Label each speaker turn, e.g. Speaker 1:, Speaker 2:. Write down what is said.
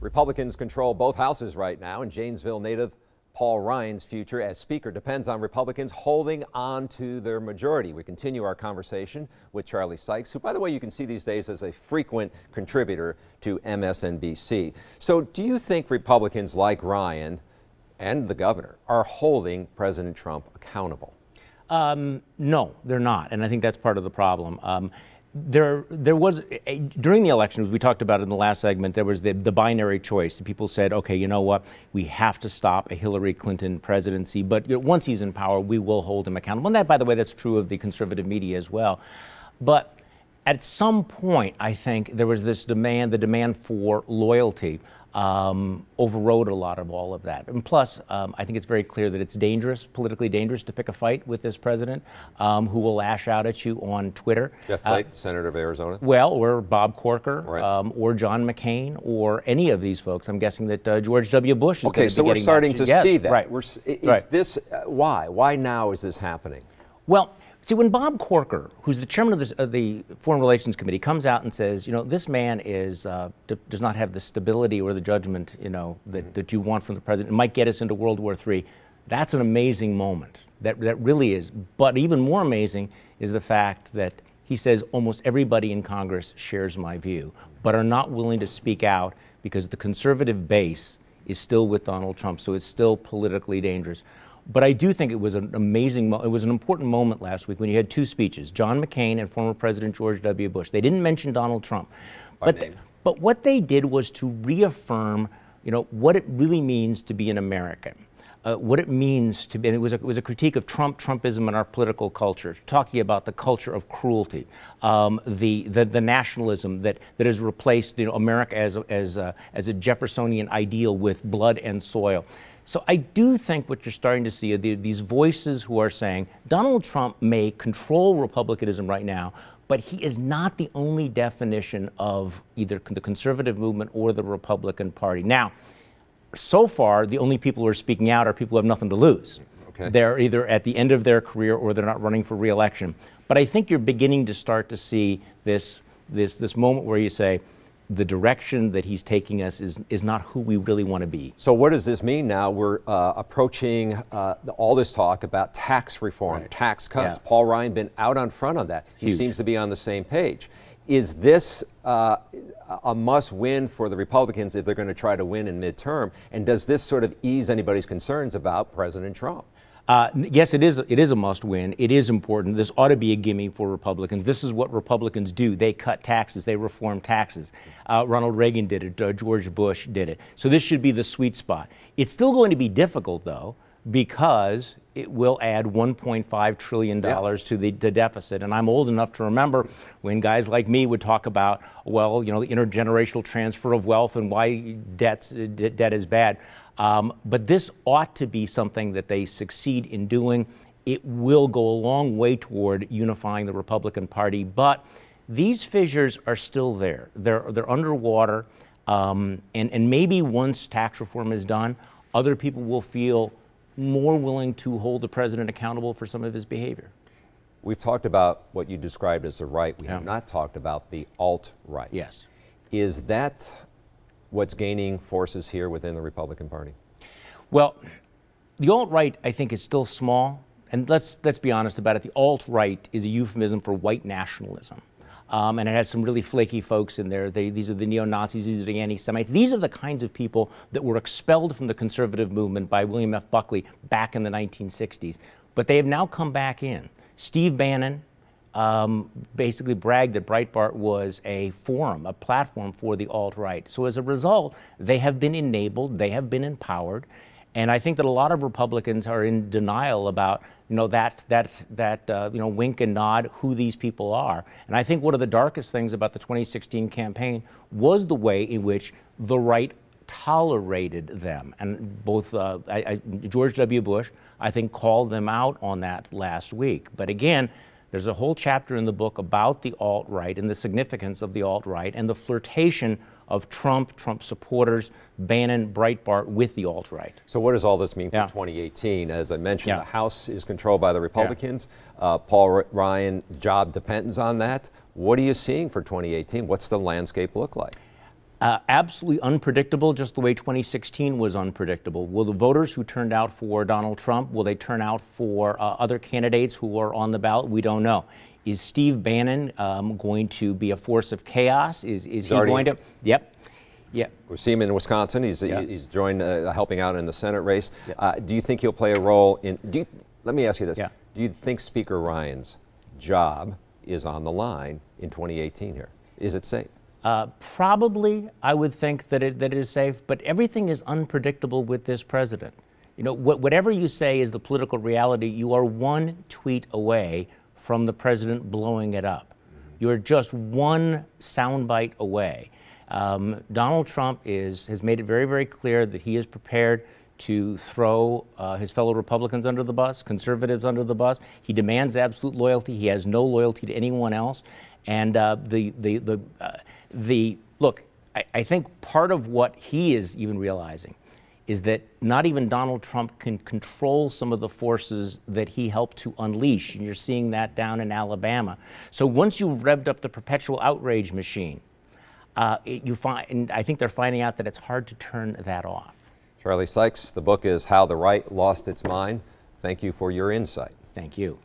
Speaker 1: Republicans control both houses right now, and Janesville native Paul Ryan's future as Speaker depends on Republicans holding on to their majority. We continue our conversation with Charlie Sykes, who, by the way, you can see these days as a frequent contributor to MSNBC. So do you think Republicans like Ryan and the governor are holding President Trump accountable?
Speaker 2: No, they're not, and I think that's part of the problem. There was, during the elections, we talked about it in the last segment, there was the binary choice. People said, okay, you know what, we have to stop a Hillary Clinton presidency, but once he's in power, we will hold him accountable. And that, by the way, that's true of the conservative media as well. But at some point, I think there was this demand, the demand for loyalty overrode a lot of all of that. And plus, I think it's very clear that it's dangerous, politically dangerous, to pick a fight with this president who will lash out at you on Twitter.
Speaker 1: Jeff Flake, Senator of Arizona.
Speaker 2: Well, or Bob Corker,
Speaker 1: right.
Speaker 2: Or John McCain, or any of these folks. I'm guessing that George W. Bush is
Speaker 1: okay, so we're starting to see that.
Speaker 2: Right.
Speaker 1: This, why? Why now is this happening?
Speaker 2: Well, see, when Bob Corker, who's the chairman of the Foreign Relations Committee, comes out and says, you know, this man is does not have the stability or the judgment, you know, that you want from the president, it might get us into World War III, that's an amazing moment. That really is. But even more amazing is the fact that he says almost everybody in Congress shares my view, but are not willing to speak out because the conservative base is still with Donald Trump, so it's still politically dangerous. But I do think it was an amazing, it was an important moment last week when you had two speeches, John McCain and former President George W. Bush. They didn't mention Donald Trump. But what they did was to reaffirm, you know, what it really means to be an American. What it means to be, and it was a critique of Trumpism in our political culture, talking about the culture of cruelty, the nationalism that has replaced, you know, America as a Jeffersonian ideal with blood and soil. So I do think what you're starting to see are these voices who are saying Donald Trump may control Republicanism right now, but he is not the only definition of either the conservative movement or the Republican Party. Now, so far, the only people who are speaking out are people who have nothing to lose. Okay. They're either at the end of their career or they're not running for re-election. But I think you're beginning to start to see this moment where you say, the direction that he's taking us is not who we really want to be.
Speaker 1: So what does this mean now? We're approaching all this talk about tax reform, right. Tax cuts. Yeah. Paul Ryan been out on front on that. He seems to be on the same page. Is this a must-win for the Republicans if they're going to try to win in midterm? And does this sort of ease anybody's concerns about President Trump?
Speaker 2: Yes, it is a must-win. It is important. This ought to be a gimme for Republicans. This is what Republicans do. They cut taxes. They reform taxes. Ronald Reagan did it. George Bush did it. So this should be the sweet spot. It's still going to be difficult, though, because it will add $1.5 trillion to the deficit. And I'm old enough to remember when guys like me would talk about, well, you know, the intergenerational transfer of wealth and why debt is bad. But this ought to be something that they succeed in doing. It will go a long way toward unifying the Republican Party, but these fissures are still there. They're underwater, and maybe once tax reform is done, other people will feel more willing to hold the president accountable for some of his behavior.
Speaker 1: We've talked about what you described as the right. We have not talked about the alt-right.
Speaker 2: Yes.
Speaker 1: Is that what's gaining forces here within the Republican Party?
Speaker 2: Well, the alt-right, I think, is still small. And let's be honest about it. The alt-right is a euphemism for white nationalism. And it has some really flaky folks in there. These are the neo-Nazis, these are the anti-Semites. These are the kinds of people that were expelled from the conservative movement by William F. Buckley back in the 1960s. But they have now come back in. Steve Bannon basically bragged that Breitbart was a forum, a platform for the alt-right. So as a result, they have been enabled, they have been empowered. And I think that a lot of Republicans are in denial about, you know, that you know, wink and nod who these people are. And I think one of the darkest things about the 2016 campaign was the way in which the right tolerated them. And both George W. Bush, I think, called them out on that last week. But again, there's a whole chapter in the book about the alt-right and the significance of the alt-right and the flirtation of Trump supporters, Bannon, Breitbart with the alt-right.
Speaker 1: So what does all this mean for 2018? As I mentioned, the House is controlled by the Republicans. Paul Ryan, job depends on that. What are you seeing for 2018? What's the landscape look like?
Speaker 2: Absolutely unpredictable, just the way 2016 was unpredictable. Will the voters who turned out for Donald Trump, will they turn out for other candidates who are on the ballot? We don't know. Is Steve Bannon going to be a force of chaos? Is he going to? Yep. Yeah.
Speaker 1: We see him in Wisconsin. He's joined helping out in the Senate race.
Speaker 2: Yep.
Speaker 1: Do you think he'll play a role in? Let me ask you this.
Speaker 2: Yeah.
Speaker 1: Do you think Speaker Ryan's job is on the line in 2018 here? Is it safe?
Speaker 2: Probably, I would think that it is safe, but everything is unpredictable with this president. You know, whatever you say is the political reality, you are one tweet away from the president blowing it up. You're just one soundbite away. Donald Trump has made it very, very clear that he is prepared to throw his fellow Republicans under the bus, conservatives under the bus. He demands absolute loyalty. He has no loyalty to anyone else. And look, I think part of what he is even realizing is that not even Donald Trump can control some of the forces that he helped to unleash. And you're seeing that down in Alabama. So once you've revved up the perpetual outrage machine, you find, and I think they're finding out that it's hard to turn that off.
Speaker 1: Charlie Sykes, the book is How the Right Lost Its Mind. Thank you for your insight.
Speaker 2: Thank you.